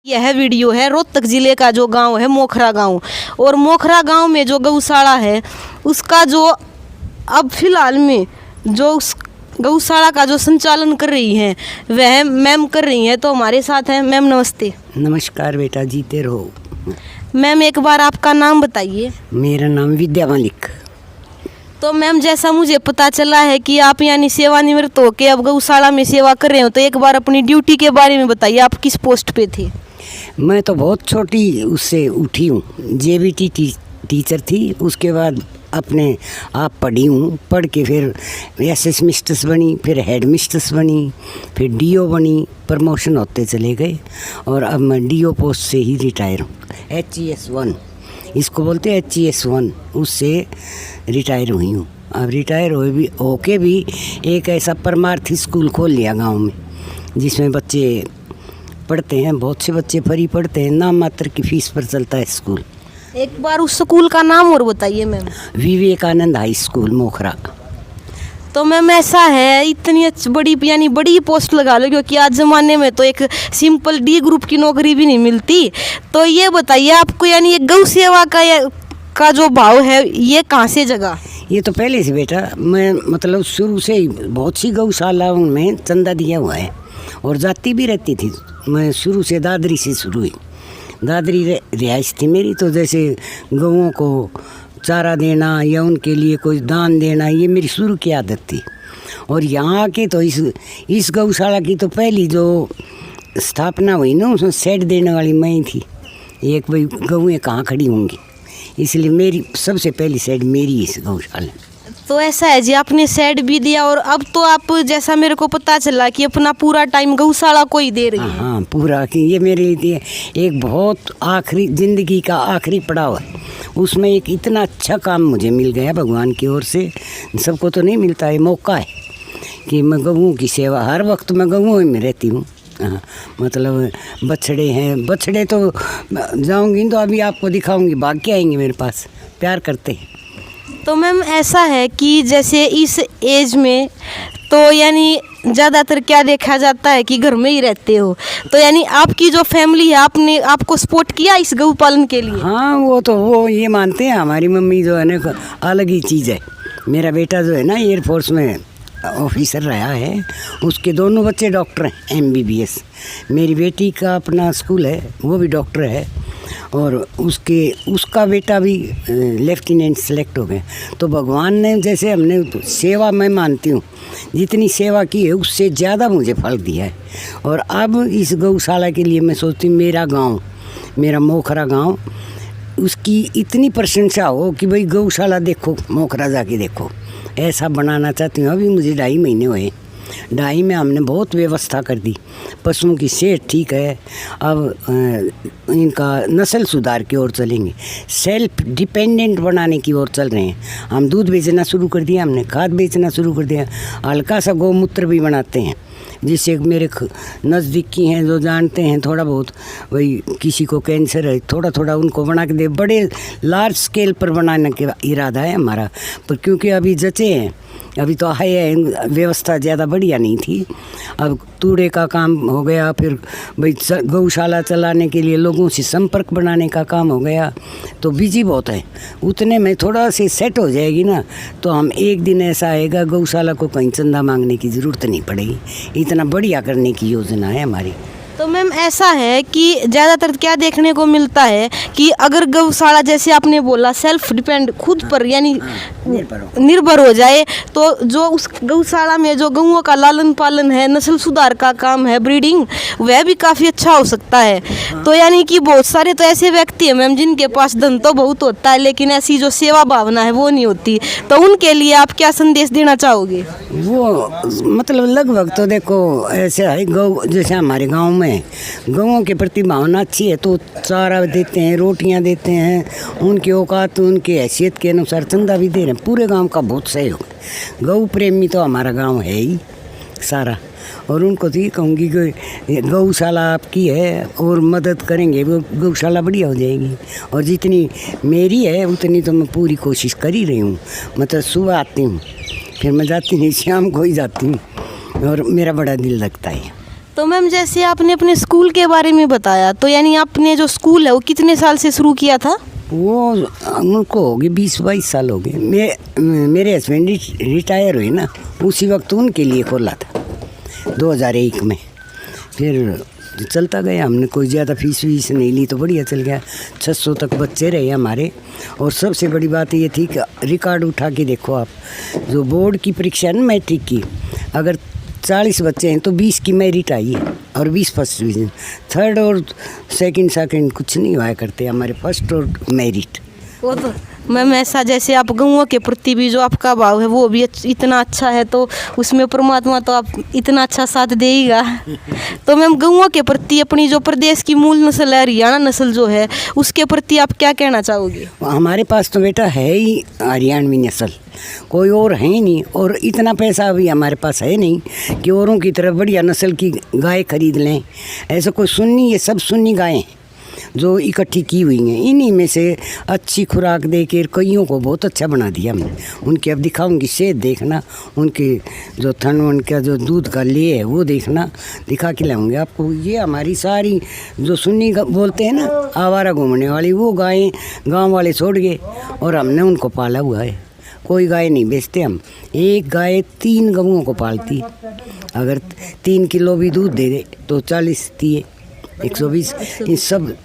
यह वीडियो है रोहतक जिले का जो गांव है मोखरा गांव, और मोखरा गांव में जो गौशाला है उसका जो अब फिलहाल में जो उस गौशाला का जो संचालन कर रही हैं वह मैम कर रही हैं। तो हमारे साथ हैं मैम। नमस्ते। नमस्कार बेटा, जीते रहो। मैम एक बार आपका नाम बताइए। मेरा नाम विद्या मलिक। तो मैम जैसा मुझे पता चला है कि आप यानी सेवानिवृत्त होकर अब गौशाला में सेवा कर रहे हो, तो एक बार अपनी ड्यूटी के बारे में बताइए, आप किस पोस्ट पे थे? मैं तो बहुत छोटी उससे उठी हूँ, जेबीटी टीचर थी। उसके बाद अपने आप पढ़ी हूँ, पढ़ के फिर एसएस मिस्ट्रेस बनी, फिर हेड मिस्ट्रेस बनी, फिर डीओ बनी। प्रमोशन होते चले गए और अब मैं डीओ पोस्ट से ही रिटायर हूँ। HES 1 इसको बोलते हैं, HES 1 उससे रिटायर हुई हूँ। अब रिटायर होके भी एक ऐसा परमार्थी स्कूल खोल लिया गांव में, जिसमें बच्चे पढ़ते हैं। बहुत से बच्चे फ्री पढ़ते हैं, नाम मात्र की फीस पर चलता है स्कूल। एक बार उस स्कूल का नाम और बताइए ma'am. Vivekananda high school Mokhra. तो मैम ऐसा है, इतनी बड़ी यानी बड़ी पोस्ट लगा लो, क्योंकि आज ज़माने में तो एक सिंपल D ग्रुप की नौकरी भी नहीं मिलती। तो ये बताइए आपको यानी ये गौ सेवा का जो भाव है ये कहाँ से जगा? ये तो पहले से बेटा, मैं मतलब शुरू से ही बहुत सी गौशालाओं में चंदा दिया हुआ है और जाती भी रहती थी। मैं शुरू से दादरी से शुरू हुई, दादरी रिहाइश थी मेरी। तो जैसे गौओं को चारा देना या उनके लिए कोई दान देना, ये मेरी शुरू की आदत थी। और यहाँ आके तो इस गौशाला की तो पहली जो स्थापना हुई ना, उसमें शेड देने वाली मैं ही थी। एक भाई गौएँ कहाँ खड़ी होंगी, इसलिए मेरी सबसे पहली शेड मेरी इस गौशाला। तो ऐसा है जी, आपने शेड भी दिया और अब तो आप जैसा मेरे को पता चला कि अपना पूरा टाइम गौशाला को ही दे रही है। हाँ पूरा, कि ये मेरे लिए एक बहुत आखिरी ज़िंदगी का आखिरी पड़ाव है। उसमें एक इतना अच्छा काम मुझे मिल गया भगवान की ओर से। सबको तो नहीं मिलता है मौका है कि मैं गऊँ की सेवा, हर वक्त मैं गऊँ में रहती हूँ। हाँ, मतलब बछड़े हैं, बछड़े तो जाऊँगी तो अभी आपको दिखाऊँगी, भाग के आएंगे मेरे पास, प्यार करते हैं। तो मैम ऐसा है कि जैसे इस एज में तो यानी ज़्यादातर क्या देखा जाता है कि घर में ही रहते हो, तो यानी आपकी जो फैमिली है आपको सपोर्ट किया इस गौ पालन के लिए? हाँ वो ये मानते हैं, हमारी मम्मी जो है ना अलग ही चीज़ है। मेरा बेटा जो है ना एयरफोर्स में ऑफिसर रहा है, उसके दोनों बच्चे डॉक्टर हैं, MBBS। मेरी बेटी का अपना स्कूल है, वो भी डॉक्टर है, और उसका बेटा भी लेफ्टिनेंट सेलेक्ट हो गए। तो भगवान ने जैसे हमने सेवा, मैं मानती हूँ जितनी सेवा की है उससे ज़्यादा मुझे फल दिया है। और अब इस गौशाला के लिए मैं सोचती हूँ मेरा गांव, मेरा मोखरा गांव, उसकी इतनी प्रशंसा हो कि भाई गौशाला देखो, मोखरा जाके देखो, ऐसा बनाना चाहती हूँ। अभी मुझे 2.5 महीने हुए, 2.5 में हमने बहुत व्यवस्था कर दी। पशुओं की सेहत ठीक है, अब इनका नस्ल सुधार की ओर चलेंगे, सेल्फ डिपेंडेंट बनाने की ओर चल रहे हैं। हम दूध बेचना शुरू कर दिया, हमने खाद बेचना शुरू कर दिया, हल्का सा गौमूत्र भी बनाते हैं, जिससे मेरे नज़दीकी हैं जो जानते हैं थोड़ा बहुत, वही किसी को कैंसर है, थोड़ा थोड़ा उनको बना के दे। बड़े लार्ज स्केल पर बनाने का इरादा है हमारा, पर क्योंकि अभी जचे हैं, अभी तो है व्यवस्था ज़्यादा बढ़िया नहीं थी। अब तूड़े का काम हो गया, फिर भाई गौशाला चलाने के लिए लोगों से संपर्क बनाने का काम हो गया, तो बिजी बहुत है। उतने में थोड़ा से सेट हो जाएगी ना, तो हम एक दिन ऐसा आएगा गौशाला को कहीं चंदा मांगने की ज़रूरत नहीं पड़ेगी। इतना बढ़िया करने की योजना है हमारी। तो मैम ऐसा है कि ज़्यादातर क्या देखने को मिलता है कि अगर गौशाला जैसे आपने बोला सेल्फ डिपेंड, खुद पर यानी निर्भर हो जाए, तो जो उस गौशाला में जो गौओं का लालन पालन है, नस्ल सुधार का काम है, ब्रीडिंग, वह भी काफ़ी अच्छा हो सकता है। तो यानी कि बहुत सारे तो ऐसे व्यक्ति हैं मैम जिनके पास धन तो बहुत होता है, लेकिन ऐसी जो सेवा भावना है वो नहीं होती। तो उनके लिए आप क्या संदेश देना चाहोगे? वो मतलब लगभग तो देखो ऐसे है, गौ जैसे हमारे गाँव में गौओं के प्रति भावना अच्छी है तो चारा देते हैं, रोटियां देते हैं, उनकी औकात उनकी हैसियत के अनुसार चंदा भी दे रहे हैं। पूरे गांव का बहुत सहयोग। गौ प्रेमी तो हमारा गांव है ही सारा, और उनको तो ये कहूँगी कि गौशाला आपकी है और मदद करेंगे, वो गौशाला बढ़िया हो जाएगी। और जितनी मेरी है उतनी तो मैं पूरी कोशिश कर ही रही हूँ। मतलब सुबह आती हूँ, फिर मैं जाती नहीं, शाम को ही जाती हूँ, और मेरा बड़ा दिल लगता है। तो मैम जैसे आपने अपने स्कूल के बारे में बताया, तो यानी आपने जो स्कूल है वो कितने साल से शुरू किया था? वो उनको हो गए 20-22 साल हो गए। मेरे हस्बैंड रिटायर हुए ना, उसी वक्त उनके लिए खोला था 2001 में। फिर चलता गया, हमने कोई ज़्यादा फीस वीस नहीं ली तो बढ़िया चल गया। 600 तक बच्चे रहे हमारे। और सबसे बड़ी बात ये थी कि रिकॉर्ड उठा के देखो आप, जो बोर्ड की परीक्षा है ना मैट्रिक की, अगर 40 बच्चे हैं तो 20 की मेरिट आई है और 20 फर्स्ट डिवीज़न। थर्ड और सेकंड कुछ नहीं हुआ करते हमारे, फर्स्ट और मेरिट। वो तो मैम ऐसा जैसे आप गौओं के प्रति भी जो आपका भाव है वो भी इतना अच्छा है, तो उसमें परमात्मा तो आप इतना अच्छा साथ देगा। तो मैम गौओं के प्रति अपनी जो प्रदेश की मूल नस्ल है हरियाणा नस्ल जो है, उसके प्रति आप क्या कहना चाहोगे? हमारे पास तो बेटा है ही हरियाणवी नस्ल, कोई और है ही नहीं। और इतना पैसा अभी हमारे पास है नहीं कि औरों की तरफ बढ़िया नस्ल की गाय खरीद लें। ऐसा कोई सुन्नी, ये सब सुन्नी गायें जो इकट्ठी की हुई हैं, इन्हीं में से अच्छी खुराक दे के कईयों को बहुत अच्छा बना दिया हमने। उनके अब दिखाऊंगी सेहत देखना, उनके जो थन, उनका जो दूध का ले है वो देखना, दिखा के लाऊंगे आपको। ये हमारी सारी जो सुन्नी बोलते हैं ना, आवारा घूमने वाली, वो गायें गांव वाले छोड़ गए और हमने उनको पाला हुआ है। कोई गाय नहीं बेचते हम। एक गाय 3 गऊओं को पालती, अगर 3 किलो भी दूध दे दे तो 40 दिए 120। इन सब